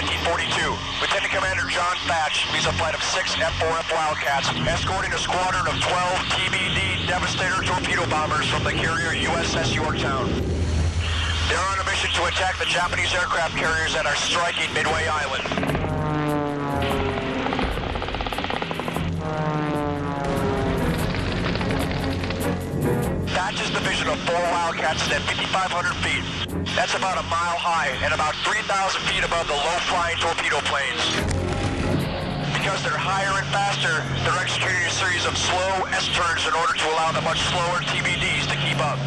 1942. Lieutenant Commander John Thatch leads a flight of 6 F4F Wildcats, escorting a squadron of 12 TBD Devastator torpedo bombers from the carrier USS Yorktown. They're on a mission to attack the Japanese aircraft carriers that are striking Midway Island. Thatch's division of 4 Wildcats is at 5,500 feet. That's about a mile high and about 3,000 feet above the low-flying torpedo planes. Because they're higher and faster, they're executing a series of slow S-turns in order to allow the much slower TBDs to keep up.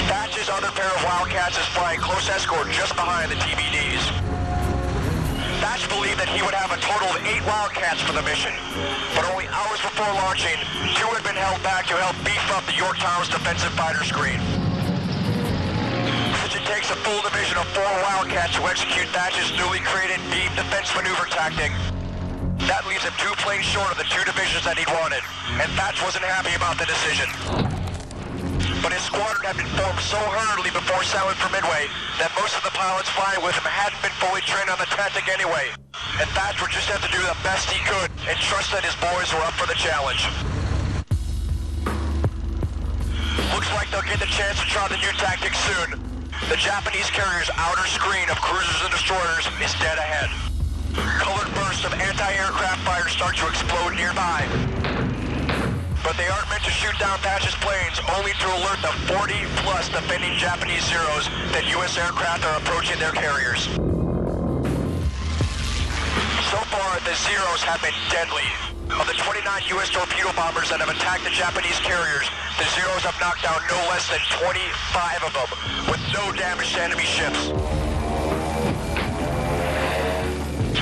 Thatch's other pair of Wildcats is flying close escort just behind the TBDs. Thatch believed that he would have a total of 8 Wildcats for the mission, but only hours before launching, 2 had been held back to help beef up the Yorktown's defensive fighter screen. Since it takes a full division of 4 Wildcats to execute Thatch's newly created beam defense maneuver tactic, that leaves him 2 planes short of the 2 divisions that he wanted, and Thatch wasn't happy about the decision. But his squadron had been formed so hurriedly before sailing for Midway that most of the pilots flying with him hadn't been fully trained on the tactic anyway, and Thatch would just have to do the best he could and trust that his boys were up for the challenge. Looks like they'll get the chance to try the new tactic soon. The Japanese carrier's outer screen of cruisers and destroyers is dead ahead. Colored bursts of anti-aircraft fire start to explode nearby. But they aren't meant to shoot down Thatch's planes, only to alert the 40-plus defending Japanese Zeros that U.S. aircraft are approaching their carriers. So far, the Zeros have been deadly. Of the 29 U.S. torpedo bombers that have attacked the Japanese carriers, the Zeros have knocked down no less than 25 of them, with no damage to enemy ships.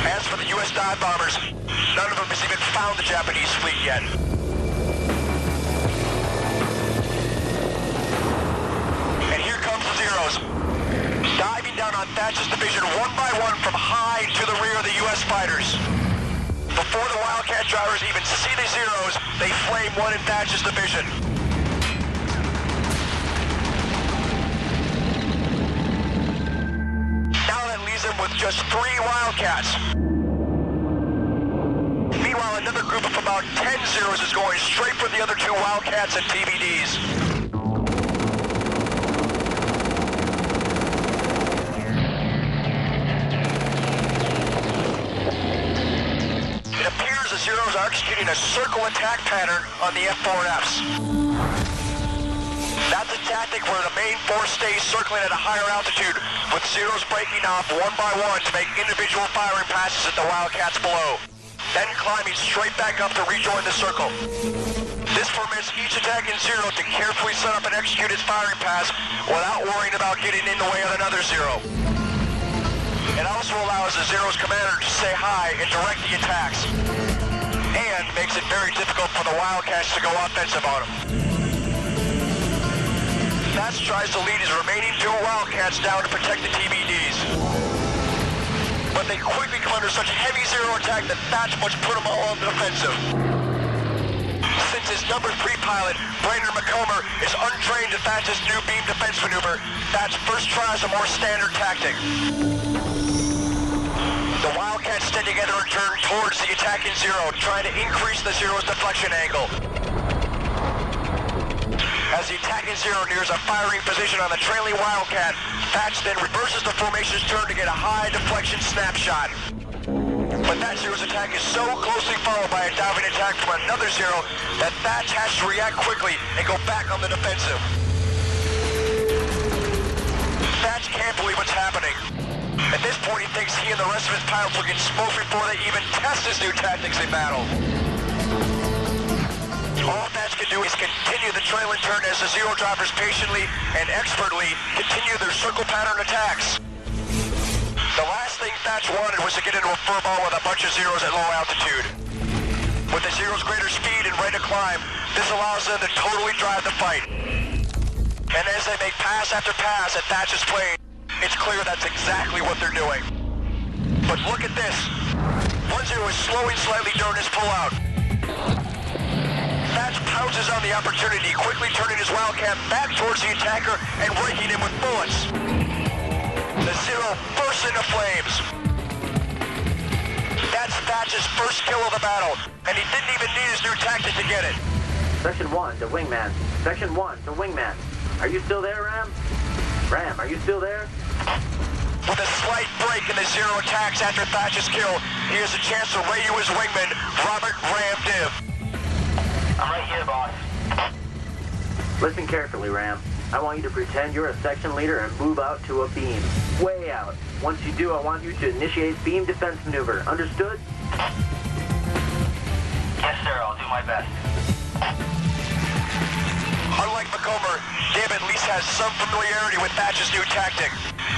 As for the U.S. dive bombers, none of them has even found the Japanese fleet yet. And here comes the Zeros, diving down on Thatch's division one by one from high to the rear of the U.S. fighters. Before the Wildcat drivers even see the Zeros, they flame one in Thatch's division. Now that leaves them with just 3 Wildcats. Meanwhile, another group of about 10 Zeros is going straight for the other 2 Wildcats and TBDs. Zeros are executing a circle attack pattern on the F4Fs. That's a tactic where the main force stays circling at a higher altitude, with Zeros breaking off one by one to make individual firing passes at the Wildcats below, then climbing straight back up to rejoin the circle. This permits each attacking Zero to carefully set up and execute its firing pass without worrying about getting in the way of another Zero. It also allows the Zero's commander to stay high and direct the attacks, and makes it very difficult for the Wildcats to go offensive on him. Thatch tries to lead his remaining 2 Wildcats down to protect the TBDs. But they quickly come under such heavy Zero attack that Thatch must put them all on the defensive. Since his number 3 pilot, Brainerd McComber, is untrained to Thatch's new beam defense maneuver, Thatch first tries a more standard tactic. The Wildcats stay together and turn towards the attacking Zero, trying to increase the Zero's deflection angle. As the attacking Zero nears a firing position on the trailing Wildcat, Thatch then reverses the formation's turn to get a high deflection snapshot. But that Zero's attack is so closely followed by a diving attack from another Zero that Thatch has to react quickly and go back on the defensive. Thatch can't believe what's happening. At this point, he thinks he and the rest of his pilots will get smoked before they even test his new tactics in battle. All Thatch can do is continue the trailing turn as the Zero drivers patiently and expertly continue their circle pattern attacks. The last thing Thatch wanted was to get into a furball with a bunch of Zeros at low altitude. With the Zeros' greater speed and rate of climb, this allows them to totally drive the fight. And as they make pass after pass at Thatch's plane, it's clear that's exactly what they're doing. But look at this. 1-0 is slowing slightly during his pullout. Thatch pounces on the opportunity, quickly turning his Wildcat back towards the attacker and raking him with bullets. The Zero bursts into flames. first kill of the battle, and he didn't even need his new tactic to get it. Section 1 to Wingman. Section 1 to Wingman. Are you still there, Ram? Ram, are you still there? With a slight break in the Zero attacks after Thatch's kill, he has a chance to radio his wingman, Robert Ram Div. I'm right here, boss. Listen carefully, Ram. I want you to pretend you're a section leader and move out to a beam. Way out. Once you do, I want you to initiate beam defense maneuver. Understood? Yes, sir. I'll do my best. Unlike McComber, Dib at least has some familiarity with Thatch's new tactic,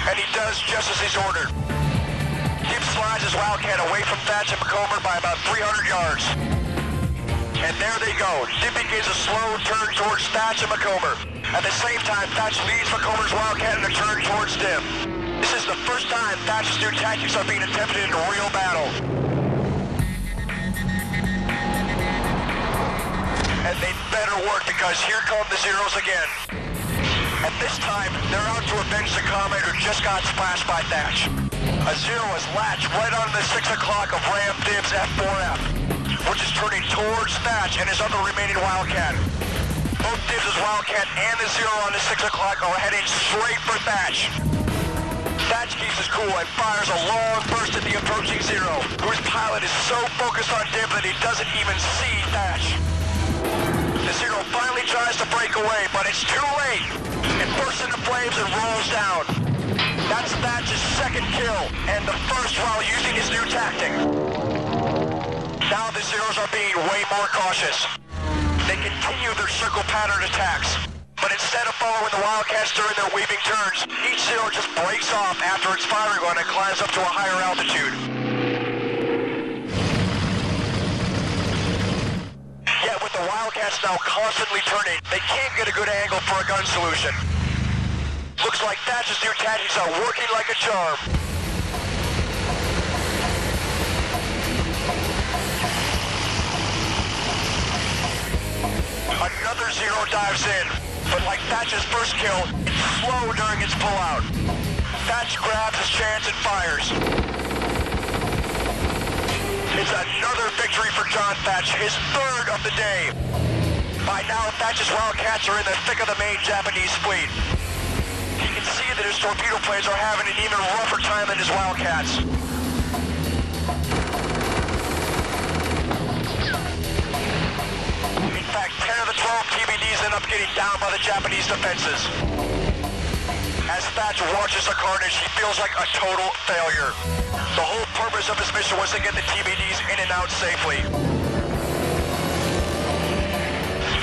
and he does just as he's ordered. Dib slides his Wildcat away from Thatch and McComber by about 300 yards. And there they go. Dib begins a slow turn towards Thatch and McComber. At the same time, Thatch leads McComber's Wildcat in a turn towards Dib. This is the first time Thatch's new tactics are being attempted in a real battle. And they better work because here come the Zeros again. At this time, they're out to avenge the comet who just got splashed by Thatch. A Zero is latched right onto the 6 o'clock of Ram Dib's F4F, which is turning towards Thatch and his other remaining Wildcat. Both Dibs' Wildcat and the Zero on the 6 o'clock are heading straight for Thatch. Thatch keeps his cool and fires a long burst at the approaching Zero, whose pilot is so focused on Dib that he doesn't even see Thatch. The Zero finally tries to break away, but it's too late. It bursts into flames and rolls down. That's Thatch's second kill, and the first while using his new tactic. Now the Zeros are being way more cautious. They continue their circle pattern attacks, but instead of following the Wildcats during their weaving turns, each Zero just breaks off after its firing run and climbs up to a higher altitude. Yet with the Wildcats now constantly turning, they can't get a good angle for a gun solution. Looks like Thatch's new tactics are working like a charm. Another Zero dives in, but like Thatch's first kill, it's slow during its pullout. Thatch grabs his chance and fires. It's another victory for John Thatch, his third of the day. By now, Thatch's Wildcats are in the thick of the main Japanese fleet. He can see that his torpedo planes are having an even rougher time than his Wildcats. In fact, 10 of the 12 TBDs end up getting down by the Japanese defenses. As Thatch watches the carnage, he feels like a total failure. The whole purpose of his mission was to get the TBDs in and out safely.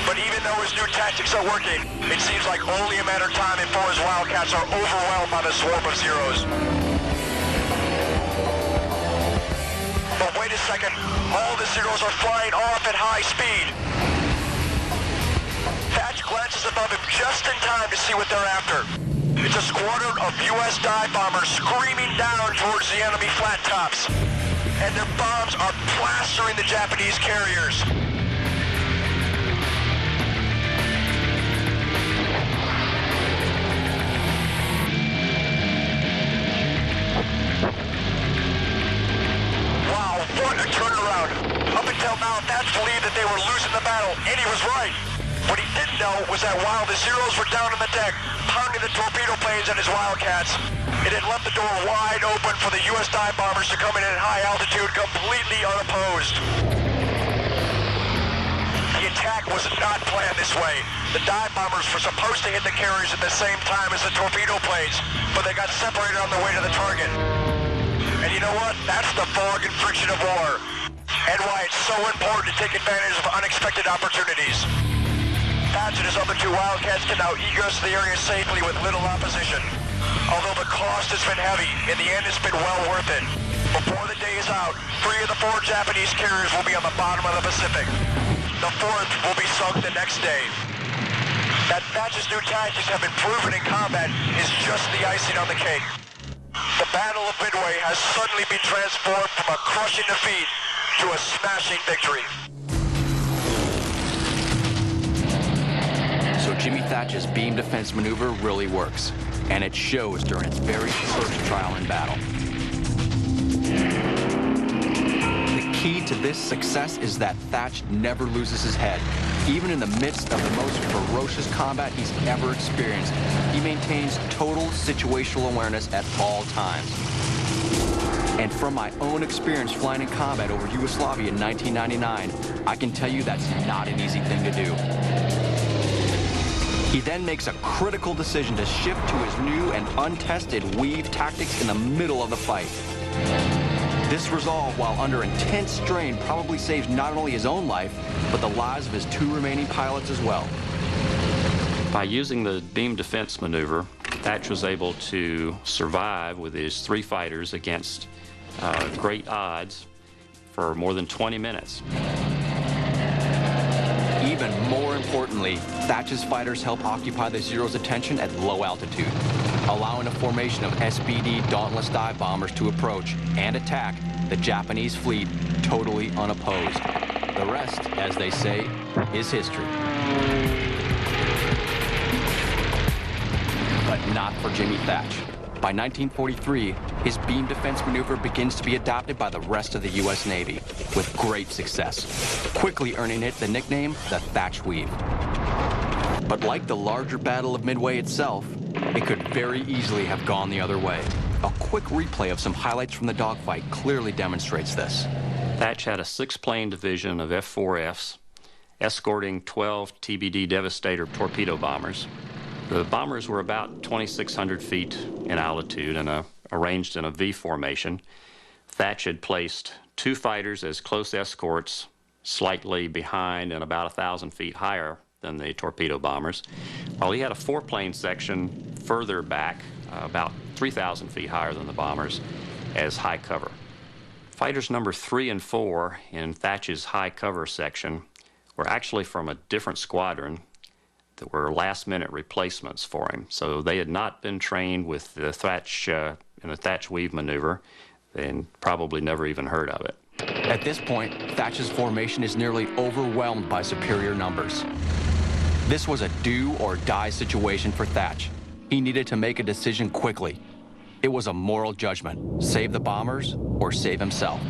But even though his new tactics are working, it seems like only a matter of time before his Wildcats are overwhelmed by the swarm of Zeros. But wait a second, all the Zeros are flying off at high speed. Thatch glances above him just in time to see what they're after. It's a squadron of U.S. dive bombers screaming down towards the enemy flat tops. And their bombs are plastering the Japanese carriers. Wow, what a turnaround. Up until now, Thatch believed that they were losing the battle, and he was right. What he didn't know was that while the Zeros were down on the deck, pounding the torpedo planes and his Wildcats, it had left the door wide open for the U.S. dive bombers to come in at high altitude completely unopposed. The attack was not planned this way. The dive bombers were supposed to hit the carriers at the same time as the torpedo planes, but they got separated on the way to the target. And you know what? That's the fog and friction of war, and why it's so important to take advantage of unexpected opportunities. Thatch and his other two Wildcats can now egress the area safely with little opposition. Although the cost has been heavy, in the end it's been well worth it. Before the day is out, 3 of the 4 Japanese carriers will be on the bottom of the Pacific. The 4th will be sunk the next day. That Thatch's new tactics have been proven in combat is just the icing on the cake. The Battle of Midway has suddenly been transformed from a crushing defeat to a smashing victory. So Jimmy Thatch's beam defense maneuver really works, and it shows during its very first trial in battle. The key to this success is that Thatch never loses his head. Even in the midst of the most ferocious combat he's ever experienced, he maintains total situational awareness at all times. And from my own experience flying in combat over Yugoslavia in 1999, I can tell you that's not an easy thing to do. He then makes a critical decision to shift to his new and untested weave tactics in the middle of the fight. This resolve, while under intense strain, probably saves not only his own life, but the lives of his two remaining pilots as well. By using the beam defense maneuver, Thatch was able to survive with his 3 fighters against great odds for more than 20 minutes. Even more importantly, Thatch's fighters help occupy the Zero's attention at low altitude, allowing a formation of SBD Dauntless dive bombers to approach and attack the Japanese fleet totally unopposed. The rest, as they say, is history. But not for Jimmy Thatch. By 1943, his beam defense maneuver begins to be adopted by the rest of the U.S. Navy with great success, quickly earning it the nickname the Thatch Weave. But like the larger Battle of Midway itself, it could very easily have gone the other way. A quick replay of some highlights from the dogfight clearly demonstrates this. Thatch had a 6-plane division of F4Fs escorting 12 TBD Devastator torpedo bombers. The bombers were about 2,600 feet in altitude and arranged in a V formation. Thatch had placed 2 fighters as close escorts, slightly behind and about 1,000 feet higher than the torpedo bombers, while he had a 4-plane section further back, about 3,000 feet higher than the bombers, as high cover. Fighters number 3 and 4 in Thatch's high cover section were actually from a different squadron that were last-minute replacements for him. So they had not been trained with the Thatch in the Thatch weave maneuver and probably never even heard of it. At this point, Thatch's formation is nearly overwhelmed by superior numbers. This was a do-or-die situation for Thatch. He needed to make a decision quickly. It was a moral judgment: save the bombers or save himself.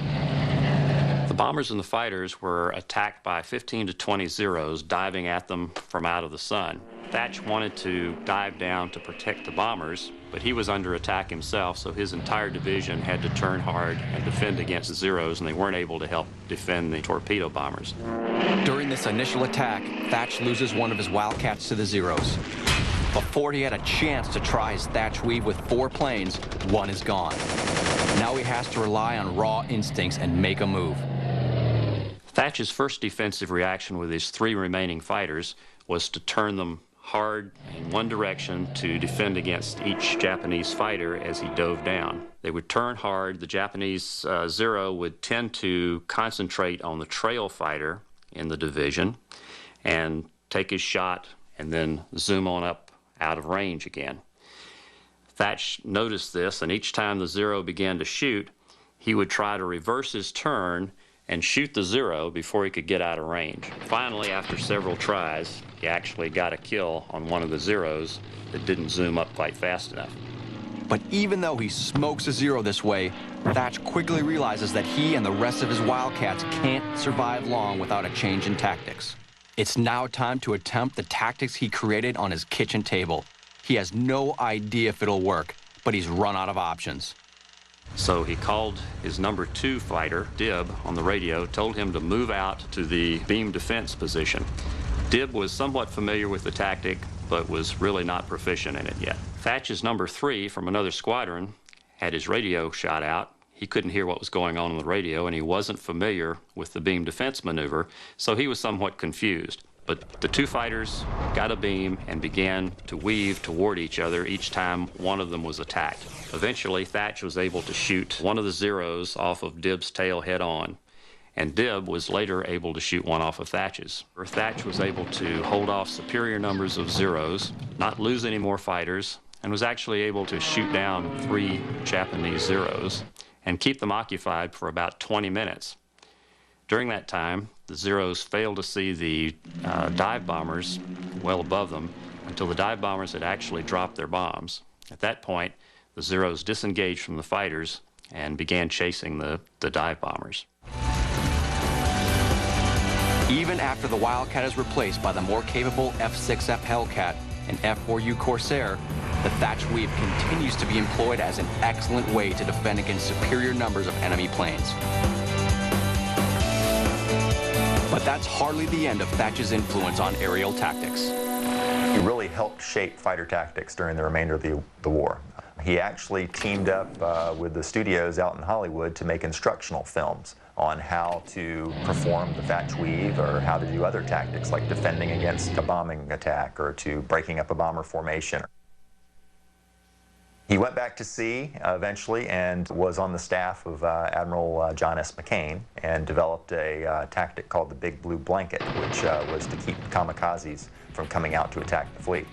The bombers and the fighters were attacked by 15 to 20 Zeros diving at them from out of the sun. Thatch wanted to dive down to protect the bombers, but he was under attack himself, so his entire division had to turn hard and defend against the Zeros, and they weren't able to help defend the torpedo bombers. During this initial attack, Thatch loses one of his Wildcats to the Zeros. Before he had a chance to try his Thatch weave with 4 planes, one is gone. Now he has to rely on raw instincts and make a move. Thatch's first defensive reaction with his 3 remaining fighters was to turn them hard in one direction to defend against each Japanese fighter as he dove down. They would turn hard. The Japanese Zero would tend to concentrate on the trail fighter in the division and take his shot and then zoom on up out of range again. Thatch noticed this, and each time the Zero began to shoot, he would try to reverse his turn and shoot the Zero before he could get out of range. Finally, after several tries, he actually got a kill on one of the Zeros that didn't zoom up quite fast enough. But even though he smokes a Zero this way, Thatch quickly realizes that he and the rest of his Wildcats can't survive long without a change in tactics. It's now time to attempt the tactics he created on his kitchen table. He has no idea if it'll work, but he's run out of options. So he called his number 2 fighter, Dib, on the radio, told him to move out to the beam defense position. Dib was somewhat familiar with the tactic, but was really not proficient in it yet. Thatch's number 3 from another squadron had his radio shot out. He couldn't hear what was going on the radio, and he wasn't familiar with the beam defense maneuver, so he was somewhat confused. But the 2 fighters got a beam and began to weave toward each other each time one of them was attacked. Eventually, Thatch was able to shoot one of the Zeros off of Dib's tail head-on, and Dib was later able to shoot one off of Thatch's. Thatch was able to hold off superior numbers of Zeros, not lose any more fighters, and was actually able to shoot down 3 Japanese Zeros and keep them occupied for about 20 minutes. During that time, the Zeros failed to see the dive bombers well above them until the dive bombers had actually dropped their bombs. At that point, the Zeros disengaged from the fighters and began chasing the dive bombers. Even after the Wildcat is replaced by the more capable F4F Hellcat and F4U Corsair, the Thatch Weave continues to be employed as an excellent way to defend against superior numbers of enemy planes. But that's hardly the end of Thatch's influence on aerial tactics. He really helped shape fighter tactics during the remainder of the war. He actually teamed up with the studios out in Hollywood to make instructional films on how to perform the Thatch Weave or how to do other tactics like defending against a bombing attack or to breaking up a bomber formation. He went back to sea eventually and was on the staff of Admiral John S. McCain and developed a tactic called the Big Blue Blanket, which was to keep kamikazes from coming out to attack the fleet.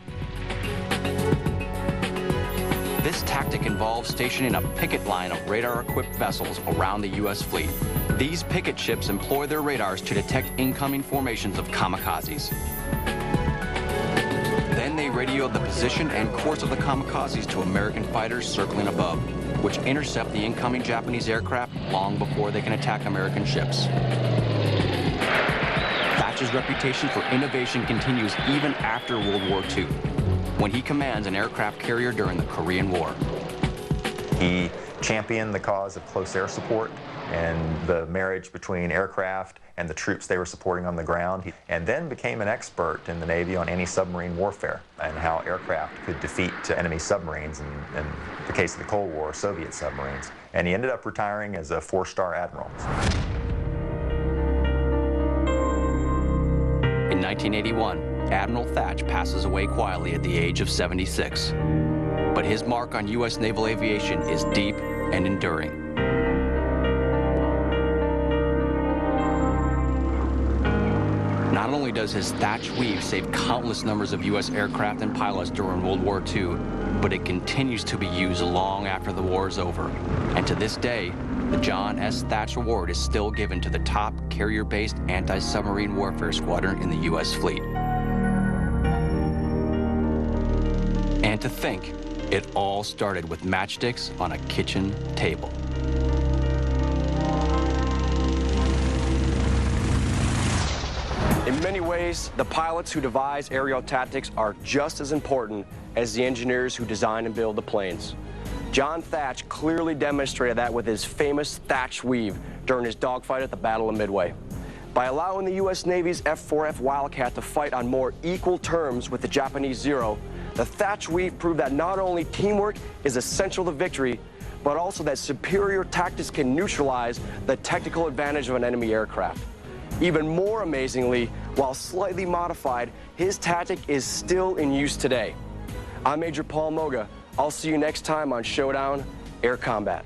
This tactic involves stationing a picket line of radar-equipped vessels around the U.S. fleet. These picket ships employ their radars to detect incoming formations of kamikazes. Then they radio the position and course of the kamikazes to American fighters circling above, which intercept the incoming Japanese aircraft long before they can attack American ships. Thatch's reputation for innovation continues even after World War II, when he commands an aircraft carrier during the Korean War. He championed the cause of close air support and the marriage between aircraft and the troops they were supporting on the ground, and then became an expert in the Navy on anti-submarine warfare and how aircraft could defeat enemy submarines, in the case of the Cold War, Soviet submarines. And he ended up retiring as a 4-star admiral. In 1981, Admiral Thatch passes away quietly at the age of 76. But his mark on U.S. naval aviation is deep and enduring. Not only does his Thatch Weave save countless numbers of U.S. aircraft and pilots during World War II, but it continues to be used long after the war is over. And to this day, the John S. Thatch Award is still given to the top carrier-based anti-submarine warfare squadron in the U.S. fleet. And to think, it all started with matchsticks on a kitchen table. In many ways, the pilots who devise aerial tactics are just as important as the engineers who design and build the planes. John Thatch clearly demonstrated that with his famous Thatch Weave during his dogfight at the Battle of Midway. By allowing the U.S. Navy's F4F Wildcat to fight on more equal terms with the Japanese Zero, the Thatch Weave proved that not only teamwork is essential to victory, but also that superior tactics can neutralize the technical advantage of an enemy aircraft. Even more amazingly, while slightly modified, his tactic is still in use today. I'm Major Paul Moga. I'll see you next time on Showdown Air Combat.